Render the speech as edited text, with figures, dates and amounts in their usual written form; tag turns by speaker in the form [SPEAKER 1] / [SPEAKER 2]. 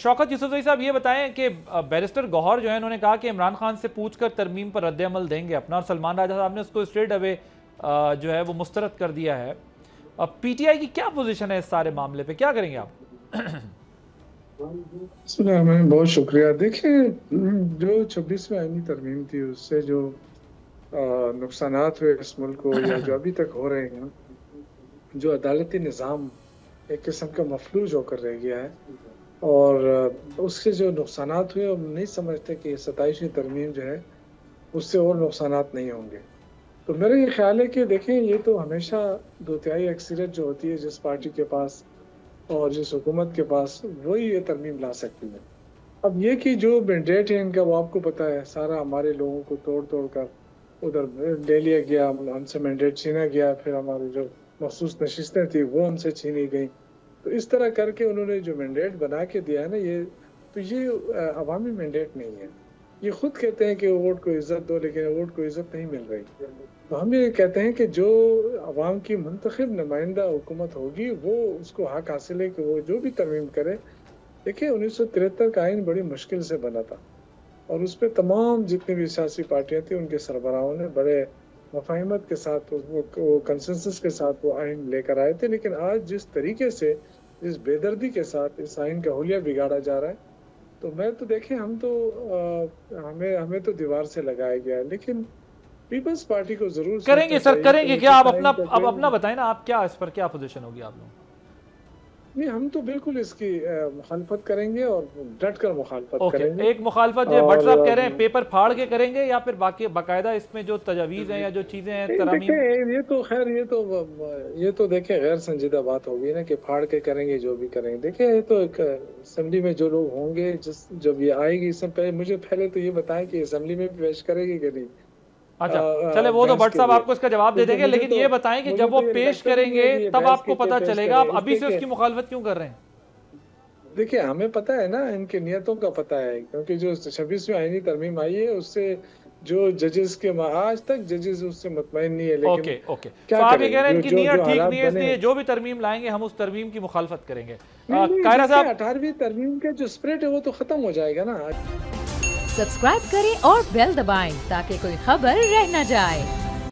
[SPEAKER 1] शौकत यूसुफजई साहब ये बताएं कि बैरिस्टर गौहर जो है उन्होंने कहा कि इमरान खान से पूछकर तरमीम पर रद्द अमल देंगे अपना, और सलमान राजा साहब ने उसको स्ट्रेट अवे जो है वो मुस्तरद कर दिया है। अब पीटीआई की क्या पोजीशन है इस सारे मामले पे, क्या करेंगे आप?
[SPEAKER 2] बहुत शुक्रिया। देखिए, जो 26वीं आईनी तरमीम थी उससे जो नुकसानात हुए इस मुल्क को, या जो अभी तक हो रहे हैं, जो अदालती निज़ाम एक किस्म का मफलूज होकर रह गया है, और उससे जो नुकसानात हुए, हम नहीं समझते कि 27वीं तरमीम जो है उससे और नुकसानात नहीं होंगे। तो मेरा ये ख्याल है कि देखें, ये तो हमेशा 2/3 अक्सरियत जो होती है जिस पार्टी के पास और जिस हुकूमत के पास, वही ये तरमीम ला सकती है। अब ये कि जो मैंडेट है इनका, वो आपको पता है, सारा हमारे लोगों को तोड़ तोड़ कर उधर ले लिया गया, हमसे मैंडेट छीना गया, फिर हमारी जो मखसूस नशिस्तें थी वो हमसे छीनी गई। तो इस तरह करके उन्होंने जो मैंडेट बना के दिया है ना, ये अवामी मैंडेट नहीं है। ये खुद कहते हैं कि वोट को इज्जत दो, लेकिन वोट को इज्जत नहीं मिल रही। तो हम ये कहते हैं कि जो अवाम की मुंतखब नुमाइंदा हुकूमत होगी, वो उसको हक हासिल है कि वो जो भी तरमीम करे। देखिए, 1973 का आइन बड़ी मुश्किल से बना था, और उस पर तमाम जितनी भी सियासी पार्टियां थी उनके सरबराहों ने बड़े मफाहिमत के साथ, वो कंसेंसस के साथ वो आइन लेकर आए थे। लेकिन आज जिस तरीके से, जिस बेदर्दी के साथ इस आइन का हुलिया बिगाड़ा जा रहा है, तो मैं तो देखें, हम तो हमें तो दीवार से लगाया गया है। लेकिन पीपल्स पार्टी को जरूर
[SPEAKER 1] करेंगे सर, करेंगे क्या? आप अपना बताएं ना, आप क्या, इस पर क्या पोजीशन होगी आप लोग?
[SPEAKER 2] नहीं, हम तो बिल्कुल इसकी मुखालफत करेंगे और डट कर मुखालफत करेंगे।
[SPEAKER 1] एक मुखालफत जो भट्ट साहब कह रहे हैं पेपर फाड़ के करेंगे, या फिर बाकी बाकायदा इसमें जो तजावीज़ हैं या जो चीज़ें हैं
[SPEAKER 2] तरमीम, ये तो खैर ये तो देखें गैर संजीदा बात होगी ना कि फाड़ के करेंगे जो भी करेंगे। देखिए, ये तो एक असेंबली में जो लोग होंगे, जब ये आएगी, इससे पहले मुझे तो ये बताएं कि असेंबली में पेश करेगी कि नहीं।
[SPEAKER 1] अच्छा, चले वो तो भट्ट साहब आपको इसका जवाब दे देंगे, लेकिन ये बताएं कि जब वो पेश करेंगे तब आपको पता चलेगा, आप अभी से उसकी मुखालफत क्यों कर रहे हैं?
[SPEAKER 2] देखिए, हमें पता है ना, इनकी नियतों का पता है, क्योंकि जो 26वीं आईनी तरमीम आई है उससे जो जजेस के, आज तक जजेस उससे मुतमईन नहीं है। लेकिन
[SPEAKER 1] क्या तो आप ये कह रहे हैं इनकी नियत ठीक नहीं है, इसलिए जो भी तरमीम लाएंगे हम उस तरमीम की मुखालफत करेंगे। कायरा साहब,
[SPEAKER 2] 18वीं तरमीम का जो स्पिरिट है वो तो खत्म हो जाएगा ना।
[SPEAKER 3] सब्सक्राइब करें और बेल दबाएं ताकि कोई खबर रह न जाए।